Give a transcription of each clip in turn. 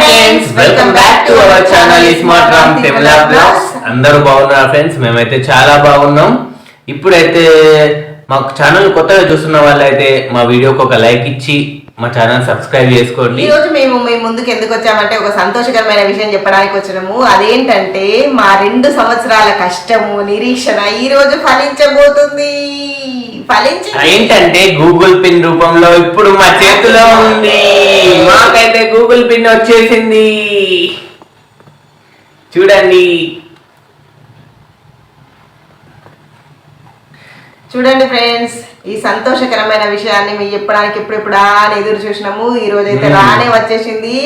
Friends welcome back to our channel smart Ram Tirumala blogs. అందరూ బాగున్నారా friends? మేమైతే చాలా బాగున్నాం. ఇప్పుడైతే మా ఛానల్ కొత్తగా చూస్తున్న వాళ్ళైతే మా వీడియోకి ఒక లైక్ ఇచ్చి మా ఛానల్ సబ్స్క్రైబ్ చేసుకోండి. ఈ రోజు మేము మీ ముందుకు ఎందుకు వచ్చామంటే ఒక సంతోషకరమైన విషయం చెప్పడానికి వచ్చినాము. అదేంటంటే మా 2 సంవత్సరాల కష్టము నిరీక్షణ ఈ రోజు ఫలించబోతుంది. ఏంటంటే గూగుల్ పిన్ రూపంలో ఇప్పుడు మా చేతిలో ఉంది. మాకైతే గూగుల్ పిన్ వచ్చేసింది, చూడండి. చూడండి ఫ్రెండ్స్, ఈ సంతోషకరమైన విషయాన్ని మీకు చెప్పడానికి ఎప్పుడెప్పుడా అని ఎదురు చూసినాము. ఈ రోజు అయితే రానే వచ్చేసింది.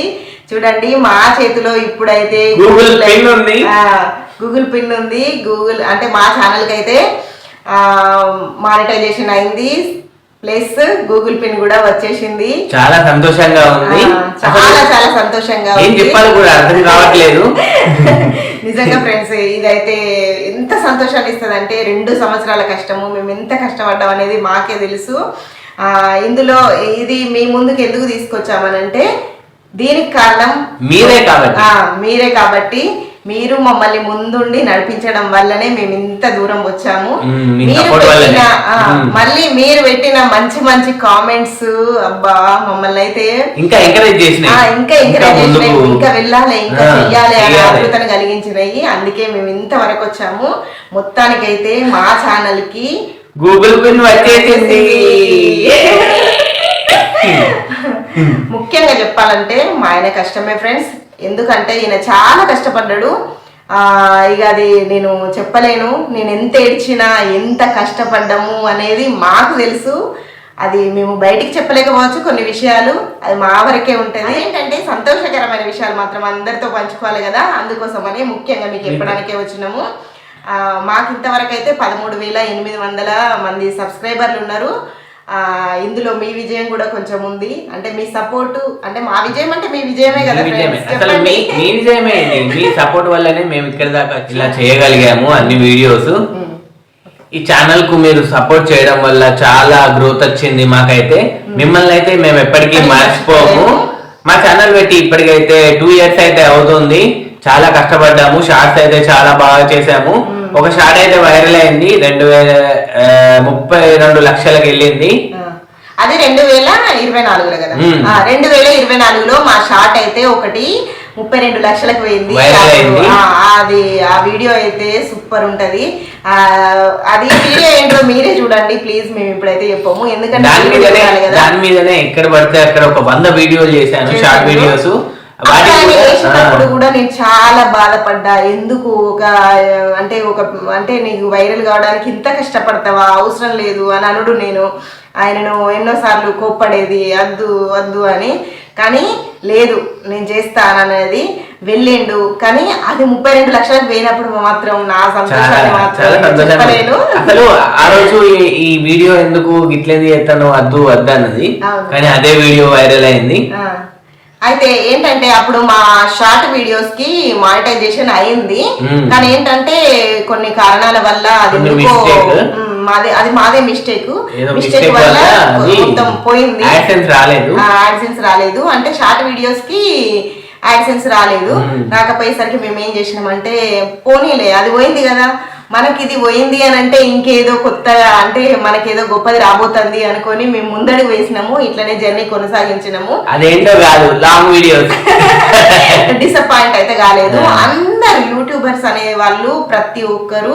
చూడండి, మా చేతిలో ఇప్పుడైతే గూగుల్ పిన్ ఉంది. గూగుల్ పిన్ ఉంది. గూగుల్ అంటే మా ఛానల్ కి అయితే మానిటైజేషన్ అయింది, ప్లస్ గూగుల్ పిన్ కూడా వచ్చేసింది. చాలా సంతోషంగా ఉంది. చాలా చాలా సంతోషంగా ఏం చెప్పాలి కూడా అర్థం కావట్లేదు. నిజంగా ఫ్రెండ్స్, ఇదైతే ఎంత సంతోషాన్ని ఇస్తుంది అంటే 2 సంవత్సరాల కష్టము మేము ఎంత కష్టపడ్డాం అనేది మాకే తెలుసు. ఇందులో ఇది మీ ముందుకు ఎందుకు తీసుకొచ్చామనంటే దీనికి కారణం మీరే కాబట్టి మీరు మమ్మల్ని ముందుండి నడిపించడం వల్లనే మేము ఇంత దూరం వచ్చాము. మీరు పెట్టిన మంచి మంచి కామెంట్స్ అబ్బా మమ్మల్ని అయితే ఇంకా ఎంకరేజ్ చేసినాయి, ఇంకా వెళ్ళాలి, ఇంకా చెయ్యాలి అనే ఆతృతను కలిగించినాయి. అందుకే మేము ఇంతవరకు వచ్చాము. మొత్తానికైతే మా ఛానల్ కి గూగుల్ పిన్ వచ్చేసింది. ముఖ్యంగా చెప్పాలంటే మా ఆయన కష్టమే ఫ్రెండ్స్. ఎందుకంటే ఈయన చాలా కష్టపడ్డాడు. ఇక అది నేను చెప్పలేను. నేను ఎంత ఏడ్చినా ఎంత కష్టపడ్డాము అనేది మాకు తెలుసు. అది మేము బయటికి చెప్పలేకపోవచ్చు కొన్ని విషయాలు, అది మా వరకే ఉంటుంది. ఏంటంటే సంతోషకరమైన విషయాలు మాత్రం అందరితో పంచుకోవాలి కదా, అందుకోసమని ముఖ్యంగా మీకు చెప్పడానికే వచ్చినాము. మాకు ఇంతవరకు అయితే 13,800 మంది సబ్స్క్రైబర్లు ఉన్నారు. ఇందులో మీ విజయం కూడా కొంచెం ఉంది. అంటే మీ సపోర్ట్, అంటే మా విజయం అంటే మీ విజయమే కదా. మీ విజయమే, మీ సపోర్ట్ వల్లనే మేము ఇక్కడ దాకా ఇలా చేయగలిగాము అన్ని వీడియోస్. ఈ ఛానల్ కు మీరు సపోర్ట్ చేయడం వల్ల చాలా గ్రోత్ వచ్చింది మాకైతే. మిమ్మల్ని అయితే మేము ఎప్పటికీ మర్చిపోము. మా ఛానల్ పెట్టి ఇప్పటికైతే 2 years అయితే అవుతుంది. చాలా కష్టపడ్డాము. షార్ట్స్ అయితే చాలా బాగా చేసాము. ఒక షార్ట్ అయితే వైరల్ అయింది, 32 లక్షలకు వెళ్ళింది. అది 2024లో కదా. 2024లో మా షార్ట్ అయితే ఒకటి 32 లక్షలకు పోయింది. అది ఆ వీడియో అయితే సూపర్ ఉంటది. అది వీడియో ఏంటో మీరే చూడండి ప్లీజ్. మేము ఇప్పుడైతే చెప్పము, ఎందుకంటే దాని మీదనే ఎక్కడ పడితే అక్కడ ఒక 100 వీడియోలు చేశాను, షార్ట్ వీడియోస్. వేసినప్పుడు కూడా నేను చాలా బాధపడ్డా. ఎందుకు అంటే నీకు వైరల్ కావడానికి ఇంత కష్టపడతావా, అవసరం లేదు అని అనుడు. నేను ఆయనను ఎన్నోసార్లు కోప్పడేది వద్దు వద్దు అని, కానీ లేదు నేను చేస్తాననేది వెళ్ళిండు. కానీ అది 32 లక్షలకు పోయినప్పుడు మాత్రం నా సంతోషాన్ని మాత్రం చెప్పలేను. అసలు ఆ రోజు ఈ వీడియో ఎందుకు గిట్లేది చేస్తాను వద్దు వద్దు అన్నది, కానీ అదే వీడియో వైరల్ అయింది. అయితే ఏంటంటే అప్పుడు మా షార్ట్ వీడియోస్ కి మానిటైజేషన్ అయింది, కానీ ఏంటంటే కొన్ని కారణాల వల్ల అది మాదే మిస్టేక్ వల్ల మొత్తం పోయింది. యాడ్సెన్స్ రాలేదు. అంటే షార్ట్ వీడియోస్ కి యాడ్సెన్స్ రాలేదు. రాకపోయేసరికి మేము ఏం చేసినామంటే పోనీలే, అది పోయింది కదా, మనకి ఇది పోయింది అని అంటే ఇంకేదో కొత్తగా, అంటే మనకేదో గొప్పది రాబోతుంది అనుకొని మేము ముందడుగు వేసినాము. ఇట్లనే జర్నీ కొనసాగించినాము. అదేంటో కాదు, లాంగ్ వీడియోస్ డిసప్పాయింట్ అయితే కాలేదు. అందరు యూట్యూబర్స్ అనే వాళ్ళు ప్రతి ఒక్కరు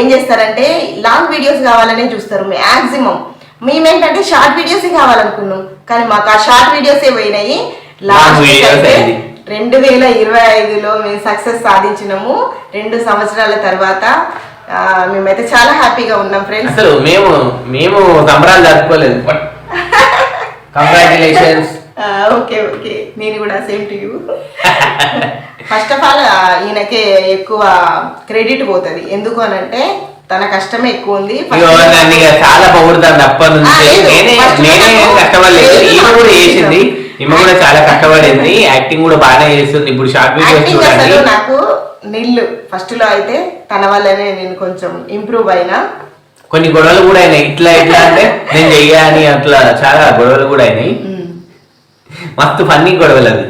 ఏం చేస్తారంటే లాంగ్ వీడియోస్ కావాలనే చూస్తారు మాక్సిమం. మేమేంటంటే షార్ట్ వీడియోస్ కావాలనుకున్నాం, కానీ మాకు ఆ షార్ట్ వీడియోస్ పోయినాయి. లాస్ట్ 2025లో మేము సక్సెస్ సాధించినాము. 2 సంవత్సరాల తర్వాత మేమైతే చాలా హ్యాపీగా ఉన్నాం ఫ్రెండ్స్. అసలు మేము సంబరాలు జరుపుకోలేదు. కంగ్రాచులేషన్స్. ఓకే నేను కూడా same to you. First of all ఈయనకే ఎక్కువ క్రెడిట్ పోతుంది. ఎందుకు అనంటే తన కష్టమే ఎక్కువ ఉంది. చాలా పొగుడుతుంది అప్పటి నుంచి. నేనే కష్టపడలేదు, ఈమె కూడా చేసింది. ఈమె కూడా చాలా కష్టపడింది, యాక్టింగ్ కూడా బాగానే చేస్తుంది. ఇప్పుడు షార్ట్ వీడియోస్ చూడండి. నాకు నిల్లు ఫస్ట్ లో అయితే తన వల్లనే నేను కొంచెం ఇంప్రూవ్ అయినా. కొన్ని గొడవలు కూడా అయినాయి, ఇట్లా అంటే నేను చెయ్యాలని అట్లా చాలా గొడవలు కూడా అయినాయి. మస్తు ఫన్నీ గొడవలు అవి.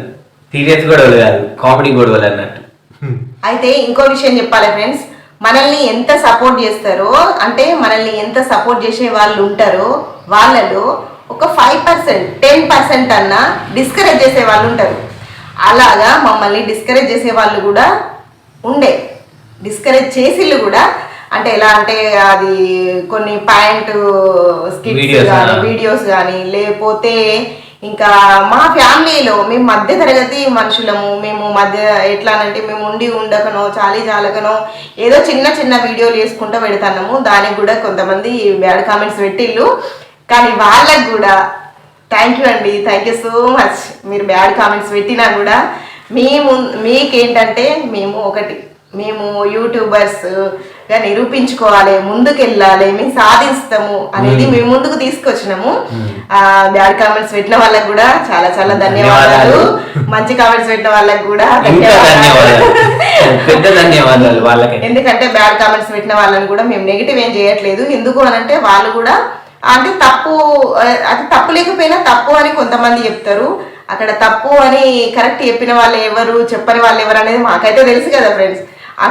సీరియస్ గొడవలు కాదు, కామెడీ గొడవలు అన్నట్టు. అయితే ఇంకో విషయం చెప్పాలి ఫ్రెండ్స్, మనల్ని ఎంత సపోర్ట్ చేస్తారో, అంటే మనల్ని ఎంత సపోర్ట్ చేసే వాళ్ళు ఉంటారో వాళ్ళలో ఒక 5% 10% అన్నా డిస్కరేజ్ చేసే వాళ్ళు ఉంటారు. అలాగా మమ్మల్ని డిస్కరేజ్ చేసే వాళ్ళు కూడా ఉండే, డిస్కరేజ్ చేసిళ్ళు కూడా. అంటే ఎలా అంటే అది కొన్ని పాయింట్ స్కిట్స్ కానీ వీడియోస్ కానీ, లేకపోతే ఇంకా మా ఫ్యామిలీలో మేము మధ్య తరగతి మనుషులము, మేము మధ్య ఎట్లా అంటే మేము ఉండి ఉండకనో చాలకనో ఏదో చిన్న చిన్న వీడియోలు చేసుకుంటూ పెడతాము. దానికి కూడా కొంతమంది బ్యాడ్ కామెంట్స్ పెట్టిళ్ళు. కానీ వాళ్ళకు కూడా థ్యాంక్ యూ అండి, థ్యాంక్ యూ సో మచ్. మీరు బ్యాడ్ కామెంట్స్ పెట్టినా కూడా మీకేంటంటే మేము యూట్యూబర్స్ గా నిరూపించుకోవాలి, ముందుకెళ్ళాలి, మేము సాధిస్తాము అనేది మేము ముందుకు తీసుకొచ్చినాము. బ్యాడ్ కామెంట్స్ పెట్టిన వాళ్ళకి కూడా చాలా చాలా ధన్యవాదాలు. మంచి కామెంట్స్ పెట్టిన వాళ్ళకి కూడా ధన్యవాదాలు వాళ్ళకి. ఎందుకంటే బ్యాడ్ కామెంట్స్ పెట్టిన వాళ్ళని కూడా మేము నెగిటివ్ ఏం చేయట్లేదు. ఎందుకు అనంటే వాళ్ళు కూడా అంటే అది తప్పు లేకపోయినా తప్పు అని కొంతమంది చెప్తారు. అక్కడ తప్పు అని కరెక్ట్ చెప్పిన వాళ్ళు ఎవరు, చెప్పని వాళ్ళు ఎవరు అనేది మాకైతే తెలుసు కదా ఫ్రెండ్స్.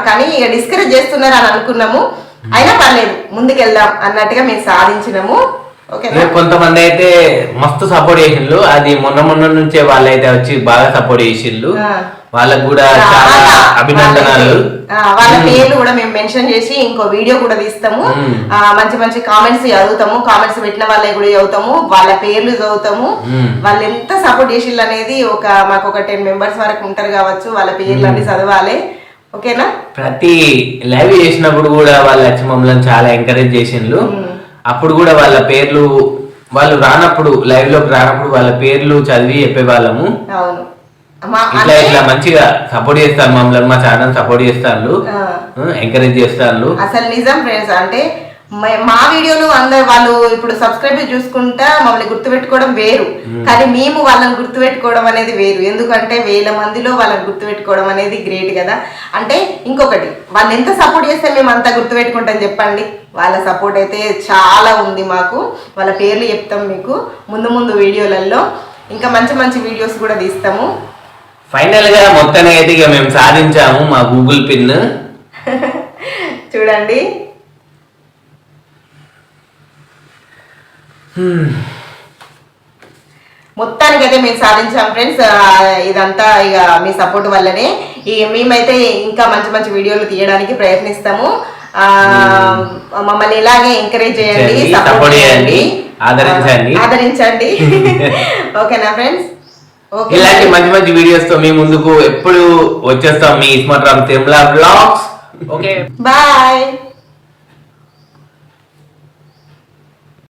కానీ ఇక డిస్కరేజ్ చేస్తున్నారు అని అనుకున్నాము. అయినా పర్లేదు, ముందుకెళ్దాం అన్నట్టుగా మేము సాధించినాము. కొంతమంది అయితే మస్తు సపోర్ట్ చేసిండ్రు. అది మొన్న నుంచే వాళ్ళైతే వచ్చి బాగా సపోర్ట్ చేసిండ్రు. వాళ్ళకు కూడా చాలా అభినందనలు. వాళ్ళ పేర్లు కూడా మేము మెన్షన్ చేసి ఇంకో వీడియో కూడా తీస్తాము. మంచి మంచి కామెంట్స్ చదువుతాము, కామెంట్స్ పెట్టిన వాళ్ళే కూడా చదువుతాము, వాళ్ళ పేర్లు చదువుతాము. వాళ్ళు ఎంత సపోర్ట్ చేసిండ్రు అనేది మాకు ఒక 10 members వరకు ఉంటారు కావచ్చు. వాళ్ళ పేర్లు అన్ని చదవాలి. ఓకేనా? ప్రతి లైవ్ చేసినప్పుడు కూడా వాళ్ళు వచ్చి మమ్మల్ని చాలా ఎంకరేజ్ చేసిండ్రు. అప్పుడు కూడా వాళ్ళ పేర్లు వాళ్ళు రానప్పుడు, లైవ్ లోకి రానప్పుడు వాళ్ళ పేర్లు చదివి చెప్పేవాళ్ళము. అవును, ఇట్లా మంచిగా సపోర్ట్ చేస్తారు మమ్మల్ని, మా ఛానల్ సపోర్ట్ చేస్తారు, ఎంకరేజ్ చేస్తారు. అసలు నిజం ఫ్రెండ్స్, అంటే మా వీడియోలు అందరు వాళ్ళు ఇప్పుడు సబ్స్క్రైబ్ చూసుకుంటా మమ్మల్ని గుర్తుపెట్టుకోవడం వేరు, కానీ మేము వాళ్ళని గుర్తుపెట్టుకోవడం అనేది వేరు. ఎందుకంటే 1000 మందిలో వాళ్ళని గుర్తుపెట్టుకోవడం అనేది గ్రేట్ కదా. అంటే ఇంకొకటి, వాళ్ళు ఎంత సపోర్ట్ చేస్తే మేము అంతా గుర్తుపెట్టుకుంటాం చెప్పండి. వాళ్ళ సపోర్ట్ అయితే చాలా ఉంది మాకు. వాళ్ళ పేర్లు చెప్తాం మీకు ముందు వీడియోలలో. ఇంకా మంచి మంచి వీడియోస్ కూడా తీస్తాము. ఫైనల్ గా మొత్తాన్ని అయితే ఇక మేము సాధించాము మా గూగుల్ పిన్. చూడండి, మొత్తానికైతే మేము సాధించాం ఫ్రెండ్స్. ఇదంతా ఇక మీ సపోర్ట్ వల్లనే. మేమైతే ఇంకా మంచి మంచి వీడియోలు తీయడానికి ప్రయత్నిస్తాము. మమ్మల్ని ఇలాగే ఎంకరేజ్ చేయండి, సపోర్ట్ చేయండి, ఆదరించండి. ఓకేనా ఫ్రెండ్స్? ఇలాంటి మంచి మంచి వీడియోస్ తో మీ ముందుకు ఎప్పుడు వచ్చేస్తాం. మీ smart Ram Tirumala blogs. Okay, bye.